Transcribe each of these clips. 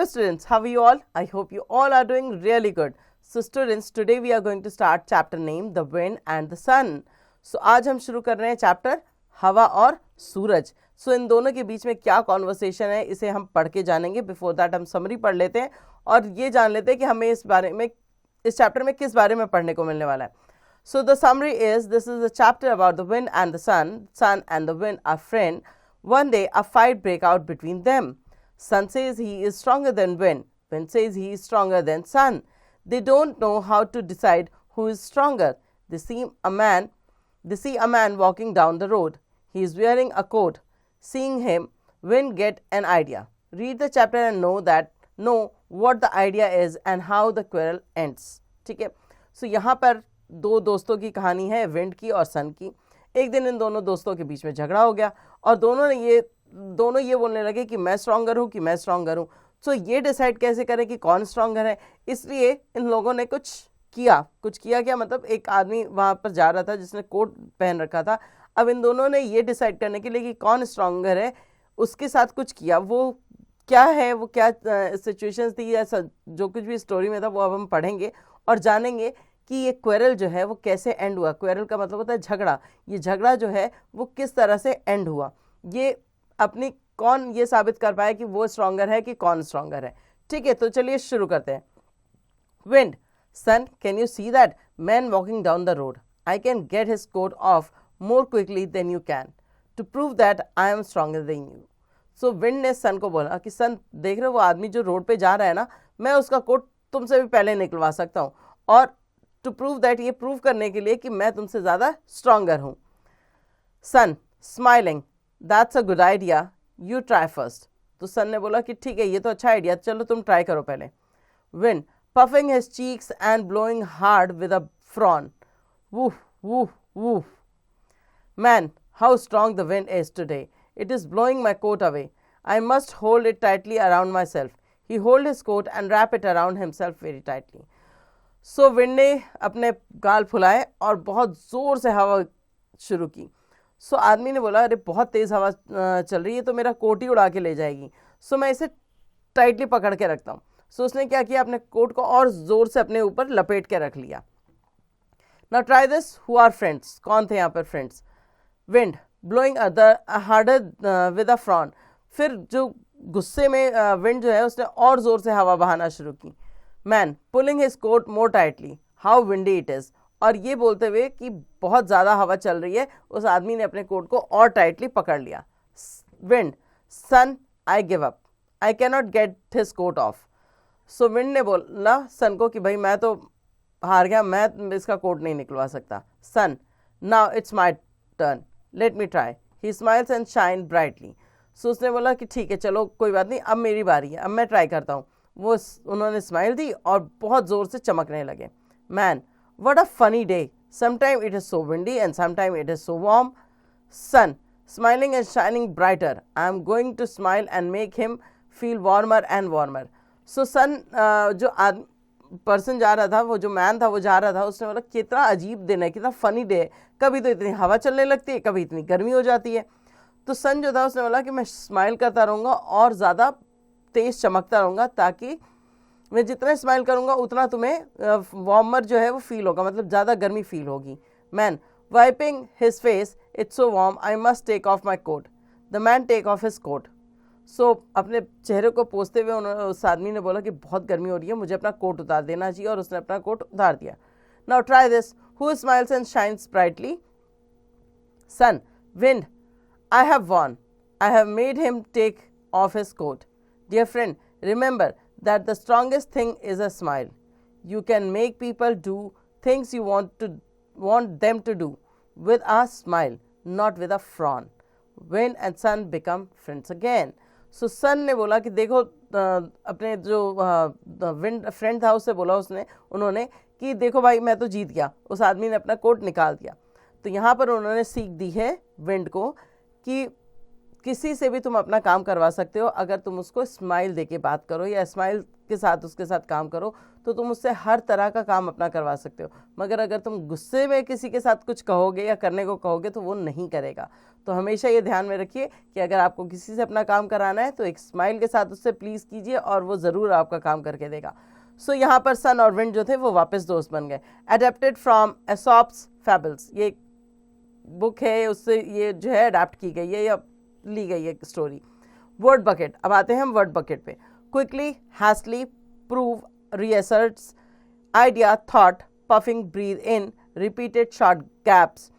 students, how are you all? I hope you all are doing really good. So students, today we are going to start chapter named The Wind and the Sun. So आज हम शुरू कर रहे हैं chapter हवा और सूरज. So इन दोनों के बीच में क्या कॉन्वर्सेशन है इसे हम पढ़ के जानेंगे. बिफोर दैट हम समरी पढ़ लेते हैं और ये जान लेते हैं कि हमें इस चैप्टर में किस बारे में पढ़ने को मिलने वाला है. So the summary is, this is a chapter about the wind and the sun. Sun and the wind are friends. One day a fight breaks out between them. Sun says he is stronger than wind. Wind says he is stronger than sun. They don't know how to decide who is stronger. They see a man walking down the road. He is wearing a coat. Seeing him, Wind get an idea. Read the chapter and know what the idea is and how the quarrel ends. ठीक है. So यहाँ पर दो दोस्तों की कहानी है, wind की और सन की. एक दिन इन दोनों दोस्तों के बीच में झगड़ा हो गया और दोनों ये बोलने लगे कि मैं स्ट्रॉन्गर हूँ. सो ये डिसाइड कैसे करें कि कौन स्ट्रॉन्गर है. इसलिए इन लोगों ने कुछ किया क्या मतलब एक आदमी वहाँ पर जा रहा था जिसने कोट पहन रखा था. अब इन दोनों ने ये डिसाइड करने के लिए कि कौन स्ट्रॉन्गर है उसके साथ कुछ किया. वो क्या है, वो क्या सिचुएशंस थी या जो कुछ भी स्टोरी में था वो अब हम पढ़ेंगे और जानेंगे कि ये क्वेरल जो है वो कैसे एंड हुआ. क्वेरल का मतलब होता है झगड़ा. ये झगड़ा जो है वो किस तरह से एंड हुआ, ये अपनी कौन ये साबित कर पाया कि वो स्ट्रॉन्गर है कि कौन स्ट्रॉन्गर है. ठीक है, तो चलिए शुरू करते हैं. Wind, sun, can you see that man walking down the road? I can get his coat off more quickly than you can to prove that I am stronger than you. So wind ने sun को बोला कि सन, देख रहे हो वो आदमी जो रोड पे जा रहा है ना, मैं उसका कोट तुमसे भी पहले निकलवा सकता हूँ और टू प्रूव दैट, ये प्रूव करने के लिए कि मैं तुमसे ज़्यादा स्ट्रॉन्गर हूँ. Sun smiling, that's a good idea, you try first. तो सन ने बोला कि ठीक है, ये तो अच्छा आइडिया, चलो तुम ट्राई करो पहले. Wind, puffing his cheeks and blowing hard with a frown. Woof, woof, woof. Man, how strong the wind is today. It is blowing my coat away. I must hold it tightly around myself. He hold his coat and wrap it around himself very tightly. So wind ने अपने गाल फुलाए और बहुत ज़ोर से हवा शुरू की. सो आदमी ने बोला, अरे बहुत तेज़ हवा चल रही है तो मेरा कोट ही उड़ा के ले जाएगी. सो मैं इसे टाइटली पकड़ के रखता हूँ. सो उसने क्या किया, अपने कोट को और ज़ोर से अपने ऊपर लपेट के रख लिया. Now try this, who are friends? कौन थे यहाँ पर friends? Wind blowing harder with a frown. फिर जो गुस्से में विंड जो है उसने और ज़ोर से हवा बहाना शुरू की. Man pulling his coat more tightly, how windy it is. और ये बोलते हुए कि बहुत ज़्यादा हवा चल रही है, उस आदमी ने अपने कोट को और टाइटली पकड़ लिया. Wind, sun, I give up, I can not get his coat off. So wind ने बोला सन को कि भाई मैं तो हार गया, मैं इसका कोट नहीं निकलवा सकता. Sun, now it's my turn, let me try. He smiles and shine brightly. So उसने बोला कि ठीक है, चलो कोई बात नहीं, अब मेरी बारी है, अब मैं ट्राई करता हूँ. उन्होंने स्माइल दी और बहुत ज़ोर से चमकने लगे. Man, what a funny day. Sometime it is so windy and sometime it is so warm. Sun, smiling and shining brighter. I am going to smile and make him feel warmer and warmer. So sun, जो person जा रहा था, वो जो man था वो जा रहा था, उसने बोला कितना अजीब दिन है, कितना फनी डे है. कभी तो इतनी हवा चलने लगती है, कभी इतनी गर्मी हो जाती है. तो सन जो था उसने बोला कि मैं स्माइल करता रहूँगा और ज़्यादा तेज़ चमकता रहूँगा, ताकि मैं जितना स्माइल करूँगा उतना तुम्हें वार्मर जो है वो फील होगा, मतलब ज़्यादा गर्मी फील होगी. Man wiping his face, it's so warm, I must take off my coat. The man take off his coat. So अपने चेहरे को पोंछते हुए उस आदमी ने बोला कि बहुत गर्मी हो रही है, मुझे अपना कोट उतार देना चाहिए, और उसने अपना कोट उतार दिया. Now try this, who smiles and shines brightly? Sun, wind, I have won, I have made him take off his coat. Dear friend, remember that the strongest thing is a smile. You can make people do things you want them to do with a smile, not with a frown. Wind and sun become friends again. So sun ने बोला कि देखो, अपने जो wind friend था उससे बोला उन्होंने कि देखो भाई मैं तो जीत गया. उस आदमी ने अपना कोट निकाल दिया. तो यहाँ पर उन्होंने सीख दी है विंड को कि किसी से भी तुम अपना काम करवा सकते हो अगर तुम उसको स्माइल देके बात करो या स्माइल के साथ उसके साथ काम करो तो तुम उससे हर तरह का काम अपना करवा सकते हो, मगर अगर तुम गुस्से में किसी के साथ कुछ कहोगे या करने को कहोगे तो वो नहीं करेगा। तो हमेशा ये ध्यान में रखिए कि अगर आपको किसी से अपना काम कराना है तो एक स्माइल के साथ उससे प्लीज़ कीजिए और वो ज़रूर आपका काम करके देगा। सो यहाँ पर सन और विंड जो थे वो वापस दोस्त बन गए। अडेप्टेड फ्रॉम एसॉप्स फैबल्स, ये बुक है, उससे ये जो है अडेप्ट की गई है या ली गई है स्टोरी। वर्ड बकेट, अब आते हैं हम वर्ड बकेट पे। Quickly, hastily, prove, reasserts, idea, thought, puffing, breath in, repeated short gaps,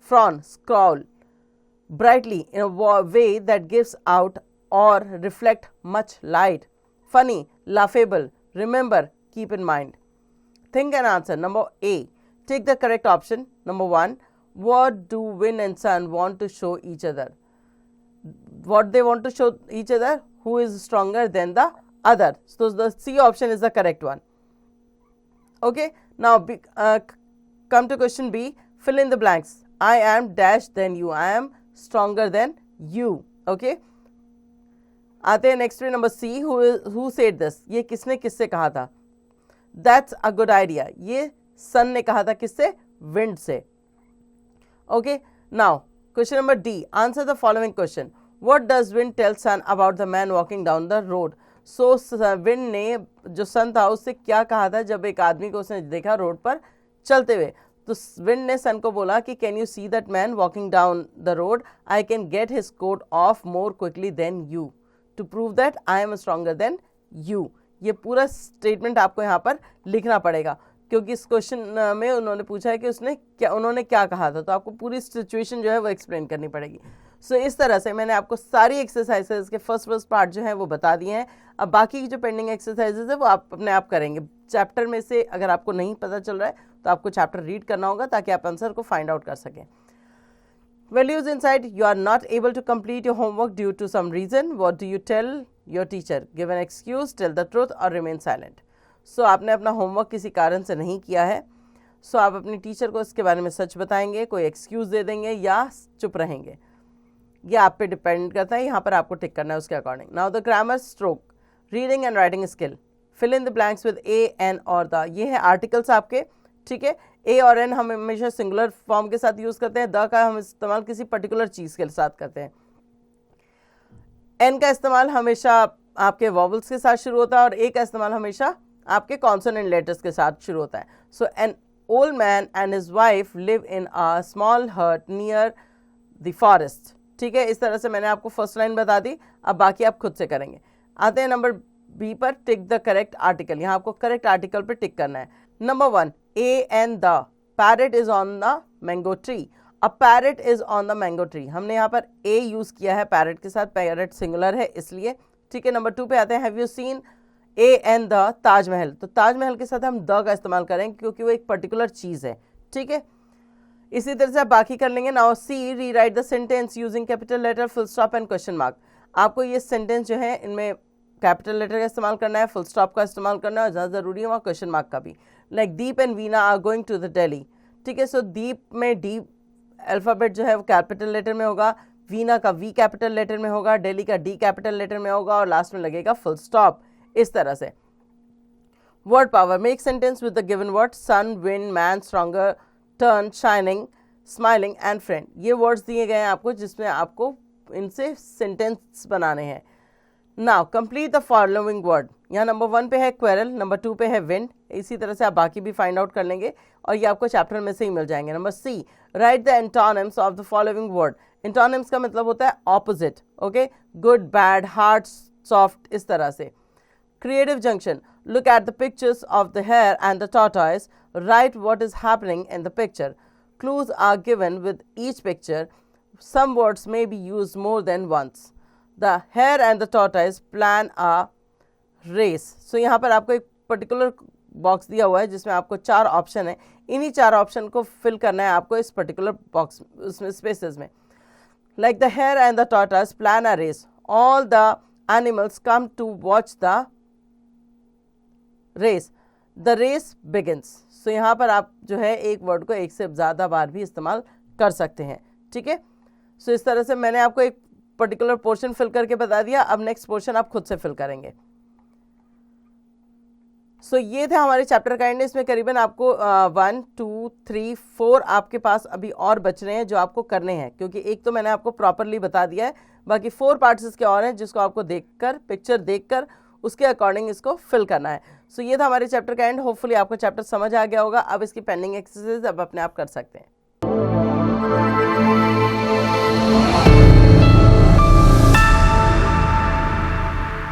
frown, scroll, brightly in a way that gives out or reflect much light, funny, laughable, remember, keep in mind. Think and answer. Number A, take the correct option. Number 1, what do wind and sun want to show each other? What they want to show each other? Who is stronger than the other? So the C option is the correct one. Okay, now come to question B, fill in the blanks. I am dash than you, I am stronger than you. Okay, आते हैं next में number C, who said this, ये किसने किससे कहा था? That's a good idea, ये सन ने कहा था किससे? विंड से। Okay, now question number D, answer the following question. What does wind tell sun about the man walking down the road? So wind ने जो सन था उससे क्या कहा था जब एक आदमी को उसने देखा रोड पर चलते हुए? तो विंड ने सन को बोला कि can you see that man walking down the road, I can get his coat off more quickly than you to prove that I am stronger than you. ये पूरा स्टेटमेंट आपको यहाँ पर लिखना पड़ेगा क्योंकि इस क्वेश्चन में उन्होंने पूछा है कि उन्होंने क्या कहा था, तो आपको पूरी सिचुएशन जो है वो एक्सप्लेन करनी पड़ेगी। सो इस तरह से मैंने आपको सारी एक्सरसाइजेज के फर्स्ट पार्ट जो है वो बता दिए हैं। अब बाकी की जो पेंडिंग एक्सरसाइजेज है वो आप अपने आप करेंगे। चैप्टर में से अगर आपको नहीं पता चल रहा है तो आपको चैप्टर रीड करना होगा ताकि आप आंसर को फाइंड आउट कर सकें। Values inside, you are not able to complete your homework due to some reason. What do you tell your teacher? Give an excuse, tell the truth or remain silent. So आपने अपना homework किसी कारण से नहीं किया है, सो आप अपनी टीचर को इसके बारे में सच बताएंगे, कोई एक्सक्यूज दे देंगे या चुप रहेंगे, ये आप पे डिपेंड करता है। यहाँ पर आपको टिक करना है उसके according. Now the grammar stroke, reading and writing skill, fill in the blanks with a, an और द। ये है आर्टिकल्स आपके, ठीक है। ए और एन हम हमेशा सिंगुलर फॉर्म के साथ यूज करते हैं, द का हम इस्तेमाल किसी पर्टिकुलर चीज के साथ करते हैं। एन का इस्तेमाल हमेशा आपके वॉवल्स के साथ शुरू होता है और ए का इस्तेमाल हमेशा आपके कॉन्सोनेंट लेटर्स के साथ शुरू होता है। So an old man and his wife live in a small hut near the forest, ठीक है। इस तरह से मैंने आपको फर्स्ट लाइन बता दी, अब बाकी आप खुद से करेंगे। आते हैं नंबर बी पर, टिक द करेक्ट आर्टिकल। यहाँ आपको करेक्ट आर्टिकल पर टिक करना है। Number 1, A and the, parrot is on the mango tree, a parrot is on the mango tree. हमने यहाँ पर ए यूज किया है पैरेट के साथ, पैरेट सिंगुलर है इसलिए, ठीक है। नंबर 2 पे आते हैं, have you seen A and the Taj Mahal, तो ताजमहल के साथ हम द का इस्तेमाल करेंगे क्योंकि वो एक पर्टिकुलर चीज है, ठीक है। इसी तरह से आप बाकी कर लेंगे। Now C, rewrite the sentence using capital letter, full stop and question mark. आपको ये सेंटेंस जो है इनमें कैपिटल लेटर का इस्तेमाल करना है, फुल स्टॉप का इस्तेमाल करना है और ज़्यादा ज़रूरी है वहाँ क्वेश्चन मार्क का भी। Like Deep and Veena are going to the Delhi, ठीक है। सो दीप में डी अल्फ़ाबेट जो है वो कैपिटल लेटर में होगा, वीना का वी कैपिटल लेटर में होगा, दिल्ली का डी कैपिटल लेटर में होगा और लास्ट में लगेगा फुल स्टॉप। इस तरह से word power, make sentence with the given word, sun, wind, man, stronger, turn, shining, smiling and friend. ये वर्ड्स दिए गए हैं आपको जिसमें आपको इनसे सेंटेंस बनाने हैं। Now complete the following word. यहाँ नंबर 1 पे है क्वेरल, नंबर 2 पे है विंड, इसी तरह से आप बाकी भी फाइंड आउट कर लेंगे और ये आपको चैप्टर में से ही मिल जाएंगे। Number C, write the antonyms of the following word. Antonyms का मतलब होता है opposite, okay, good, bad, hard, soft, इस तरह से। Creative junction, look at the pictures of the hare and the tortoise, write what is happening in the picture. Clues are given with each picture. Some words may be used more than once. The hare and the tortoise plan a race. So यहाँ पर आपको एक particular box दिया हुआ है जिसमें आपको 4 option है, इन्हीं 4 ऑप्शन को फिल करना है आपको इस पर्टिकुलर बॉक्स उसमें स्पेसेस में। Like the hare and the tortoise plan a race. All the animals come to watch the race, the race begins. So यहाँ पर आप जो है एक वर्ड को एक से ज़्यादा बार भी इस्तेमाल कर सकते हैं, ठीक है। सो इस तरह से मैंने आपको एक पर्टिकुलर पोर्शन फिल करके बता दिया। अब नेक्स्ट पोर्शन आप खुद से फिल करेंगे। सो ये थे हमारे चैप्टर का एंड। इसमें करीबन आपको 1 2 3 4 आपके पास अभी और बच रहे हैं जो आपको करने हैं, क्योंकि एक तो मैंने आपको प्रॉपरली बता दिया है, बाकी 4 पार्ट्स इसके और हैं जिसको आपको देखकर, पिक्चर देखकर उसके अकॉर्डिंग इसको फिल करना है। सो ये था हमारे चैप्टर का एंड। होपफुली आपको चैप्टर समझ आ गया होगा। अब इसकी पेंडिंग एक्सरसाइज अब अपने आप कर सकते हैं।